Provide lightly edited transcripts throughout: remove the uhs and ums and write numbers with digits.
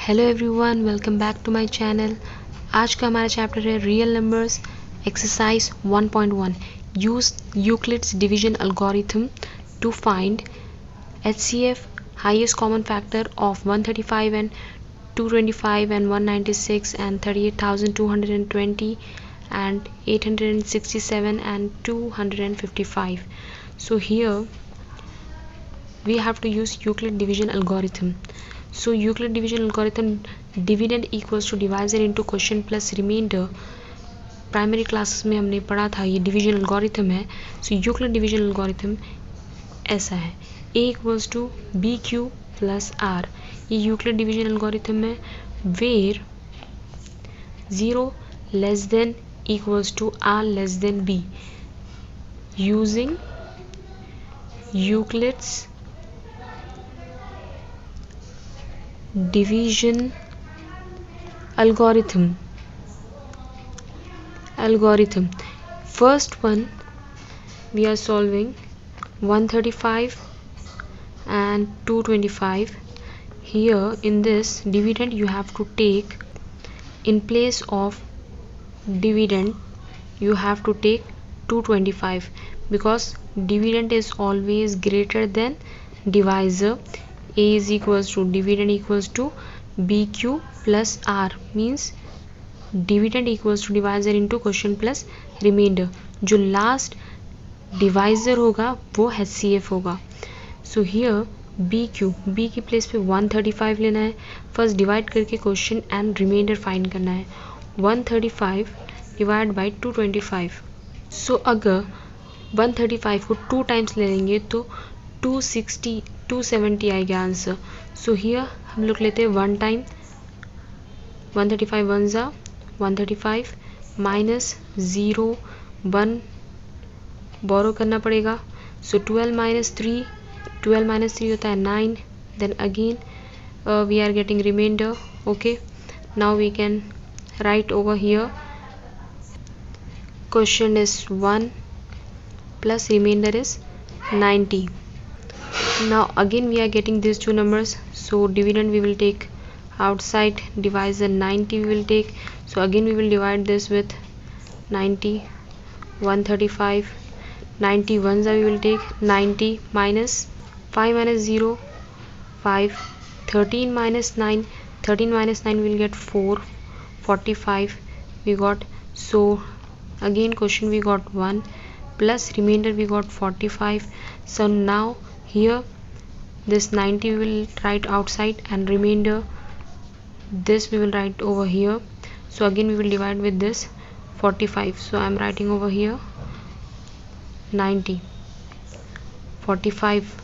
Hello everyone, welcome back to my channel. आज का हमारा चैप्टर है real numbers, exercise 1.1। Use Euclid's division algorithm to find HCF, highest common factor of 135 and 225 and 196 and 38,220 and 867 and 255. So here we have to use Euclid division algorithm. So Euclid division algorithm, dividend equals to divisor into quotient plus remainder. Primary classes में हमने पढ़ा था, ये division algorithm है। सो Euclid division algorithm ऐसा है, A equals to b q plus r. ये Euclid division algorithm है where 0 less than equals to r less than b using Euclid's division algorithm. First one, we are solving 135 and 225. Here in this dividend you have to take, in place of dividend you have to take 225 because dividend is always greater than divisor. A is equals to dividend equals to BQ plus R, means dividend equals to divisor into quotient plus remainder. जो last divisor होगा वो HCF होगा. So here BQ, B की place पे 135 लेना है. First divide करके question and reminder find करना है. 135 डिवाइड बाई 225. सो अगर 135 को 2 टाइम्स ले लेंगे तो 270 आएगा आंसर. सो हियर हम लोग लेते हैं 1 टाइम. 135 वन ज़ा 135 माइनस 0 1 बोरो करना पड़ेगा. सो 12 माइनस 3 होता है 9. Then again we are getting remainder. Okay, now we can write over here quotient is 1 plus remainder is 90. Now again we are getting these two numbers, so dividend we will take outside, divisor 90 we will take. So again we will divide this with 90. 135 90 ones we will take. 90 minus 5 minus 0 5. 13 minus 9 we will get 4. 45 we got. So again question we got 1 plus remainder we got 45. So now here this 90 we will write outside and remainder this we will write over here. So again we will divide with this 45. So I am writing over here 90. 45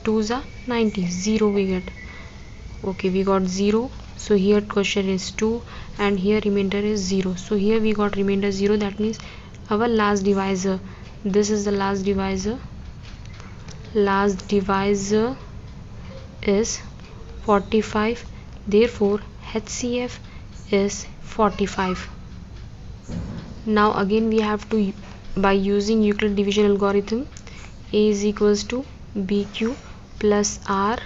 2s are 90. 0 we get. Okay, we got 0. So here question is 2 and here remainder is 0. So here we got remainder 0. That means our last divisor, this is the last divisor. Last divisor is 45, therefore HCF is 45. Now again we have to, by using Euclid division algorithm, A is equals to BQ plus R.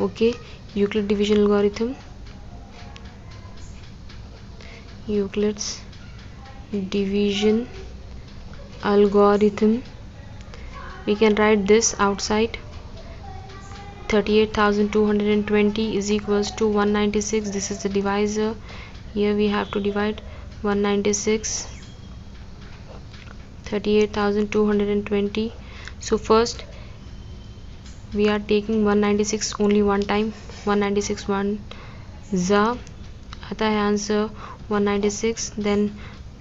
Okay, Euclid division algorithm, Euclid's division algorithm, we can write this outside. 38,220 is equals to 196. This is the divisor. Here we have to divide 196. 38,220. So first we are taking 196 only one time. 196 1 za आता है answer 196. Then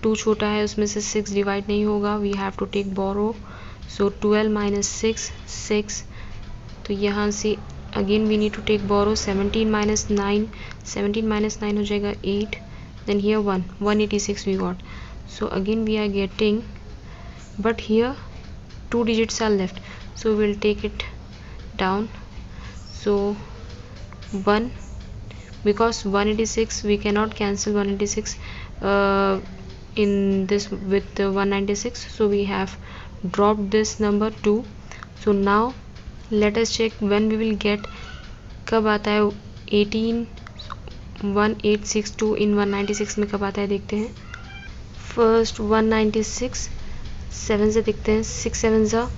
2 छोटा है, उसमें से 6 divide नहीं होगा. We have to take borrow. So 12 minus 6. तो यहाँ से again we need to take borrow. 17 minus 9 हो जाएगा 8. Then here 186 we got. So again we are getting, but here 2 digits are left, so we'll take it down. So 1, because 186 we cannot cancel 186 in this with 196, so we have dropped this number 2. So now let us check when we will get, कब आता है 18 इन 196 में कब आता है देखते हैं। First 196 7 से देखते हैं, 6 7 ज़ा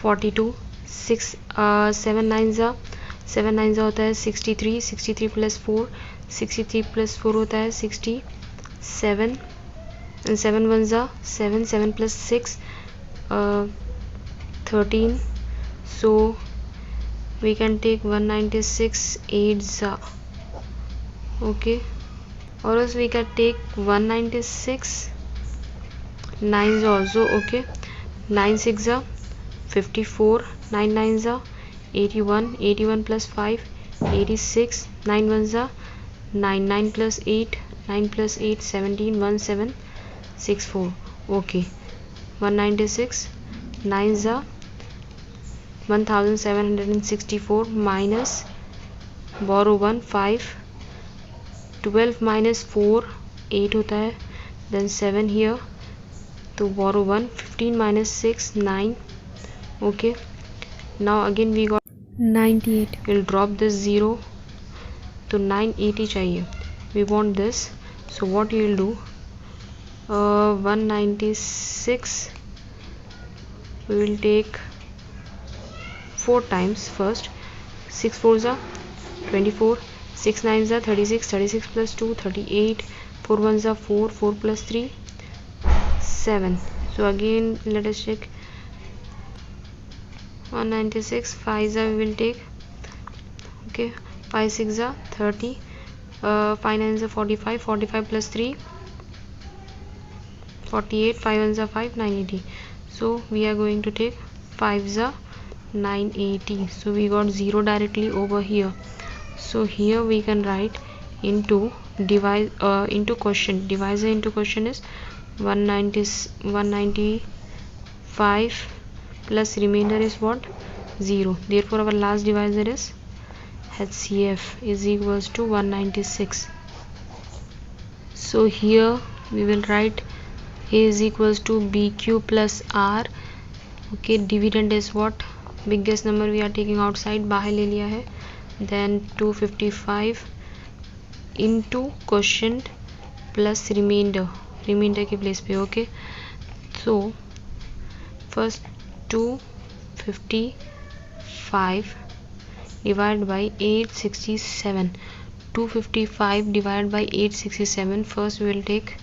42, 6 7 9 ज़ा होता है 63, 63 प्लस 4 होता है 67, 7 1 ज़ा 7, 7 plus 6 13, so we can take 196 8 ज़ा, okay, or else we can take 196 9 also, okay, 9 6 ज़ा 54, 9 9 ज़ा 81, 81 plus 5 86, 9 1 ज़ा 9, 9 plus 8 17, 1 7 6 4, okay, 196 9 ज़ा 1764 minus borrow 1 5, 12 minus 4 8 होता है, then 7 here, तो borrow 1, 15 minus 6 9, okay, now again we got 98. we'll drop this 0, तो 980 चाहिए, we want this, so what you will do, 196 we will take 4 times first, 6 4 ज़ा 24, 6 9 ज़ा 36, 36 plus 2 38, 4 1 ज़ा 4, 4 plus 3 7, so again let us check 196 5 ज़ा we will take, okay, 5 6 ज़ा 30, 5 9 ज़ा 45, 45 plus 3 48, 5 1 ज़ा 5 980, so we are going to take 5 ज़ा 980, so we got 0 directly over here, so here we can write into into question, divisor into question is 195 plus remainder is what, 0, therefore our last divisor is HCF is equals to 196, so here we will write A is equals to BQ plus R, okay, dividend is what, biggest number we are taking outside, बाहर ले लिया है, then 255 into quotient plus remainder के place पे, okay, so first 255 divided by 867, 255 divided by 867, first we will take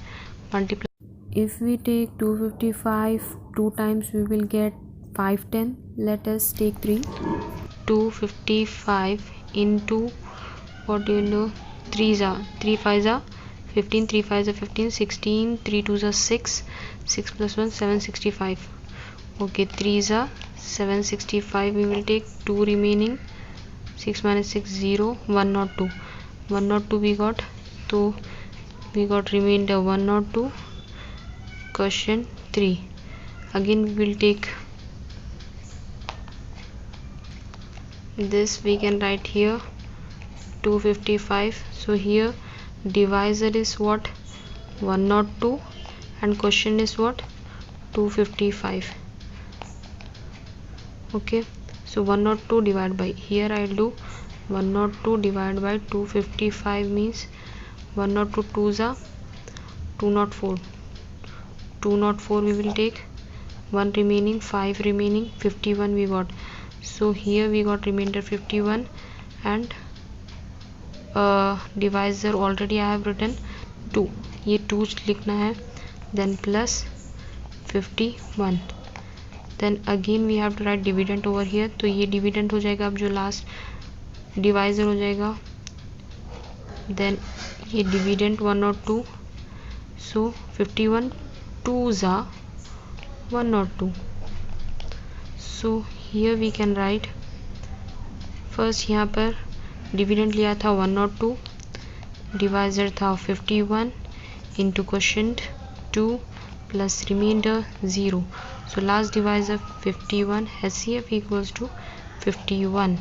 multiply, If we take 255 2 times, we will get 510. Let us take 3. 255 into what do you know, 3 ज़ा 3 5 ज़ा 15, 3 5 ज़ा 15, 16, 3 2 ज़ा 6, 6 plus 1 765, okay, 3 ज़ा 765, we will take 2 remaining, 6 minus 6 0, 102 we got, so we got remainder 102, question 3, again we will take this, we can write here 255, so here divisor is what, 102 and question is what, 255, okay, so 102 divided by, here I will do 102 divided by 255 means 102 2 ज़ा 204, 204 we will take, 1 remaining, 5 remaining, 51 we got, so here we got remainder 51 and divisor already I have written 2, ये 2 लिखना है, then plus 51, then again we have to write dividend over here, तो ये dividend हो जाएगा, अब जो last divisor हो जाएगा, then ये dividend 102, so 51 2 ज़ा 102, so here we can write first, यहाँ पर डिविडेंड लिया था 102, डिवाइजर था 51 into quotient 2 plus remainder 0, so last divisor 51, HCF equals to 51.